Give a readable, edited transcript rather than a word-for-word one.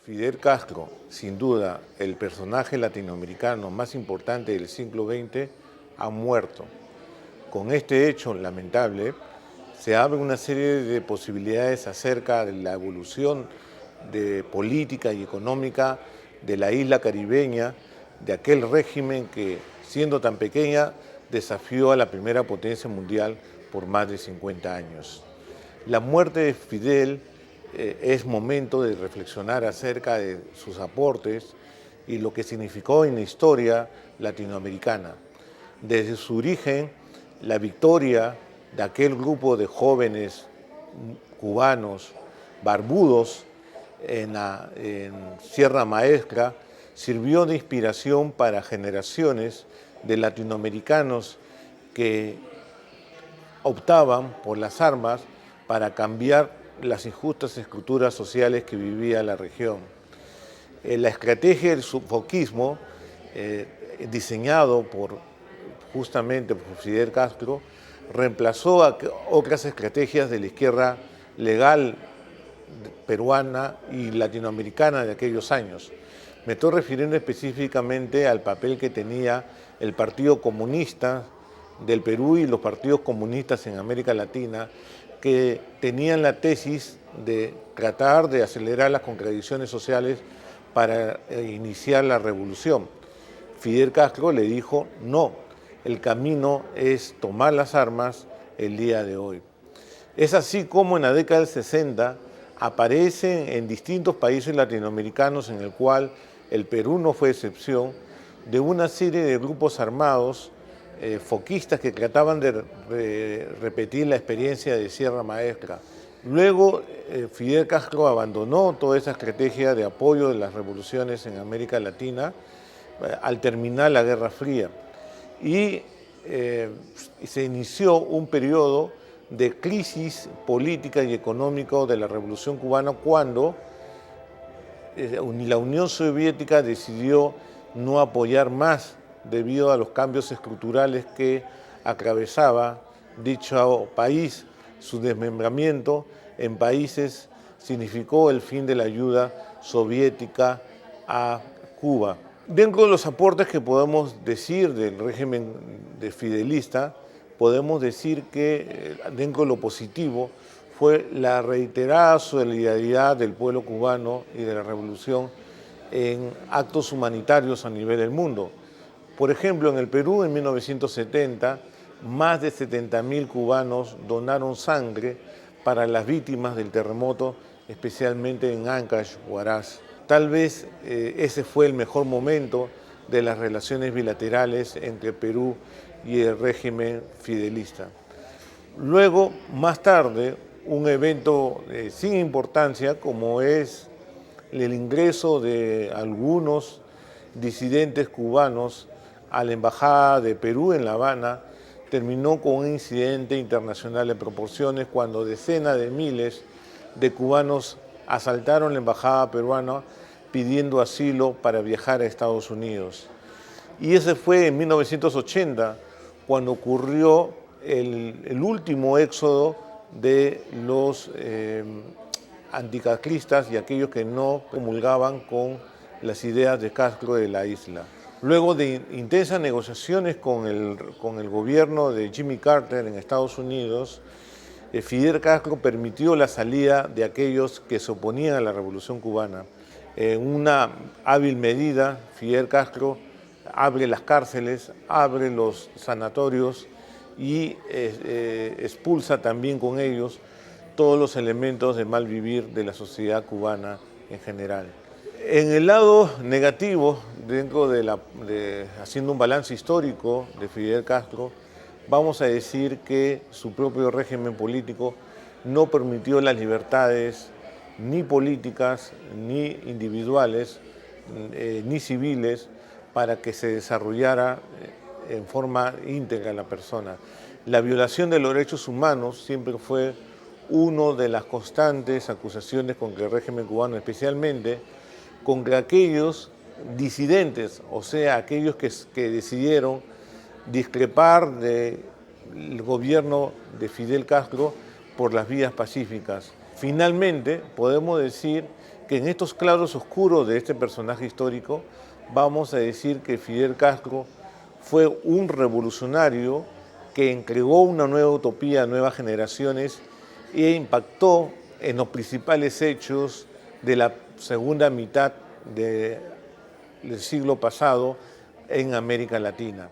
Fidel Castro, sin duda el personaje latinoamericano más importante del siglo XX, ha muerto. Con este hecho lamentable, se abre una serie de posibilidades acerca de la evolución de política y económica de la isla caribeña, de aquel régimen que, siendo tan pequeña, desafió a la primera potencia mundial por más de 50 años. La muerte de Fidel es momento de reflexionar acerca de sus aportes y lo que significó en la historia latinoamericana. Desde su origen, la victoria de aquel grupo de jóvenes cubanos barbudos en Sierra Maestra sirvió de inspiración para generaciones de latinoamericanos que optaban por las armas para cambiar las injustas estructuras sociales que vivía la región. La estrategia del sufoquismo, diseñado justamente por Fidel Castro, reemplazó a otras estrategias de la izquierda legal peruana y latinoamericana de aquellos años. Me estoy refiriendo específicamente al papel que tenía el Partido Comunista del Perú y los partidos comunistas en América Latina, que tenían la tesis de tratar de acelerar las contradicciones sociales para iniciar la revolución. Fidel Castro le dijo, no, el camino es tomar las armas el día de hoy. Es así como en la década del 60 aparecen en distintos países latinoamericanos, en el cual el Perú no fue excepción, de una serie de grupos armados foquistas que trataban de repetir la experiencia de Sierra Maestra. Luego, Fidel Castro abandonó toda esa estrategia de apoyo de las revoluciones en América Latina al terminar la Guerra Fría. Y se inició un periodo de crisis política y económica de la Revolución Cubana cuando la Unión Soviética decidió no apoyar más debido a los cambios estructurales que atravesaba dicho país. Su desmembramiento en países significó el fin de la ayuda soviética a Cuba. Dentro de los aportes que podemos decir del régimen fidelista, podemos decir que dentro de lo positivo fue la reiterada solidaridad del pueblo cubano y de la revolución en actos humanitarios a nivel del mundo. Por ejemplo, en el Perú, en 1970, más de 70.000 cubanos donaron sangre para las víctimas del terremoto, especialmente en Ancash, Huaraz. Tal vez ese fue el mejor momento de las relaciones bilaterales entre Perú y el régimen fidelista. Luego, más tarde, un evento sin importancia, como es el ingreso de algunos disidentes cubanos a la Embajada de Perú en La Habana, terminó con un incidente internacional de proporciones cuando decenas de miles de cubanos asaltaron la Embajada peruana pidiendo asilo para viajar a Estados Unidos. Y ese fue en 1980, cuando ocurrió el último éxodo de los anticastristas y aquellos que no comulgaban con las ideas de Castro de la isla. Luego de intensas negociaciones con el gobierno de Jimmy Carter en Estados Unidos, Fidel Castro permitió la salida de aquellos que se oponían a la Revolución Cubana. En una hábil medida, Fidel Castro abre las cárceles, abre los sanatorios y expulsa también con ellos todos los elementos de mal vivir de la sociedad cubana en general. En el lado negativo, haciendo un balance histórico de Fidel Castro, vamos a decir que su propio régimen político no permitió las libertades ni políticas, ni individuales, ni civiles, para que se desarrollara en forma íntegra la persona. La violación de los derechos humanos siempre fue una de las constantes acusaciones contra el régimen cubano, especialmente contra aquellos disidentes, o sea, aquellos que decidieron discrepar del gobierno de Fidel Castro por las vías pacíficas. Finalmente, podemos decir que en estos claros oscuros de este personaje histórico vamos a decir que Fidel Castro fue un revolucionario que entregó una nueva utopía a nuevas generaciones e impactó en los principales hechos de la segunda mitad del siglo pasado en América Latina.